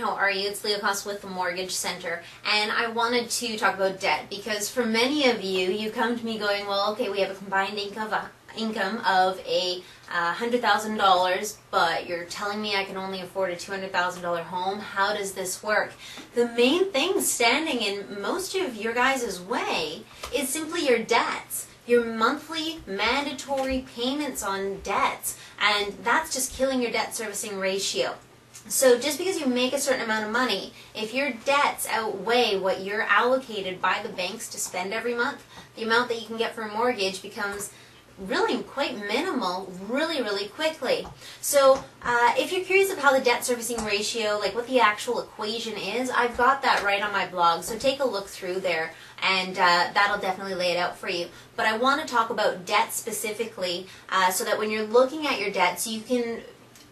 how are you? It's Leah Coss with the Mortgage Center, and I wanted to talk about debt because for many of you, you come to me going, well, okay, we have a combined income of $100,000, but you're telling me I can only afford a $200,000 home. How does this work? The main thing standing in most of your guys' way is simply your debts. Your monthly mandatory payments on debts, and that's just killing your debt servicing ratio. So just because you make a certain amount of money, if your debts outweigh what you're allocated by the banks to spend every month, the amount that you can get for a mortgage becomes really quite minimal really quickly. So if you're curious of how the debt servicing ratio, like what the actual equation is, I've got that right on my blog, so take a look through there and that'll definitely lay it out for you. But I want to talk about debt specifically so that when you're looking at your debts, you can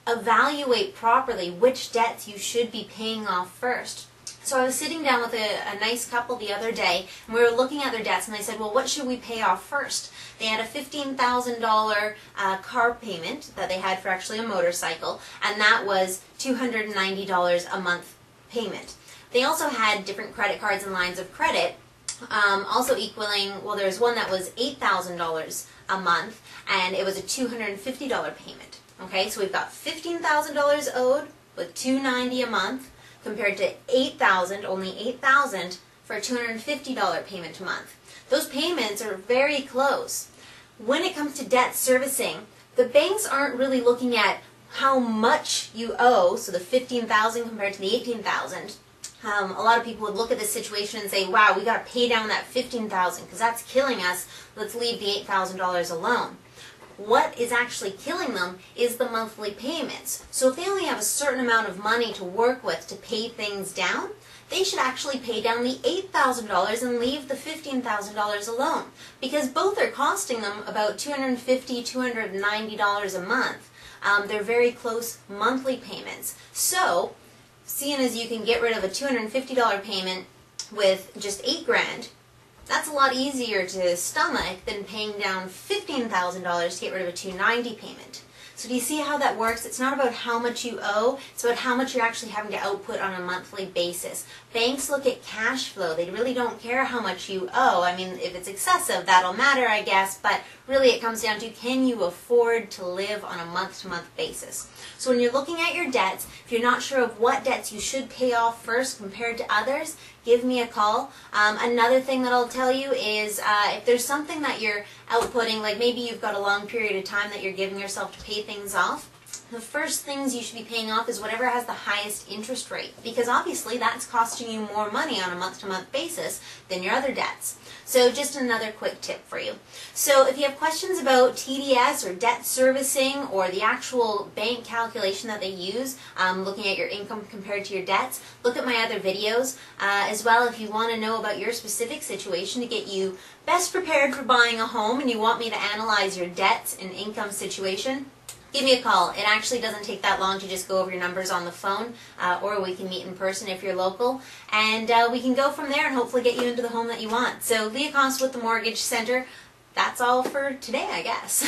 evaluate properly which debts you should be paying off first. So I was sitting down with a nice couple the other day, and we were looking at their debts, and they said, well, what should we pay off first? They had a $15,000 car payment that they had for actually a motorcycle, and that was $290 a month payment. They also had different credit cards and lines of credit, also equaling, well, there's one that was $8,000 a month, and it was a $250 payment. Okay, so we've got $15,000 owed with $290 a month, compared to $8,000, only $8,000 for a $250 payment a month. Those payments are very close. When it comes to debt servicing, the banks aren't really looking at how much you owe, so the $15,000 compared to the $18,000. A lot of people would look at this situation and say, wow, we got to pay down that $15,000 because that's killing us. Let's leave the $8,000 alone. What is actually killing them is the monthly payments. So if they only have a certain amount of money to work with to pay things down, they should actually pay down the $8,000 and leave the $15,000 alone, because both are costing them about $250, $290 a month. They're very close monthly payments. So, seeing as you can get rid of a $250 payment with just $8,000, that's a lot easier to stomach than paying down $15,000 to get rid of a $290 payment. So do you see how that works? It's not about how much you owe, it's about how much you're actually having to output on a monthly basis. Banks look at cash flow. They really don't care how much you owe. I mean, if it's excessive, that'll matter, I guess, but really it comes down to, can you afford to live on a month-to-month basis? So when you're looking at your debts, if you're not sure of what debts you should pay off first compared to others, give me a call. Another thing that I'll tell you is if there's something that you're outputting, like maybe you've got a long period of time that you're giving yourself to pay things off, the first things you should be paying off is whatever has the highest interest rate, because obviously that's costing you more money on a month-to-month basis than your other debts. So just another quick tip for you. So if you have questions about TDS or debt servicing or the actual bank calculation that they use, looking at your income compared to your debts, look at my other videos. As well, if you want to know about your specific situation to get you best prepared for buying a home and you want me to analyze your debts and income situation, give me a call. It actually doesn't take that long to just go over your numbers on the phone, or we can meet in person if you're local, and we can go from there and hopefully get you into the home that you want. So Leah Coss with the Mortgage Center. That's all for today, I guess.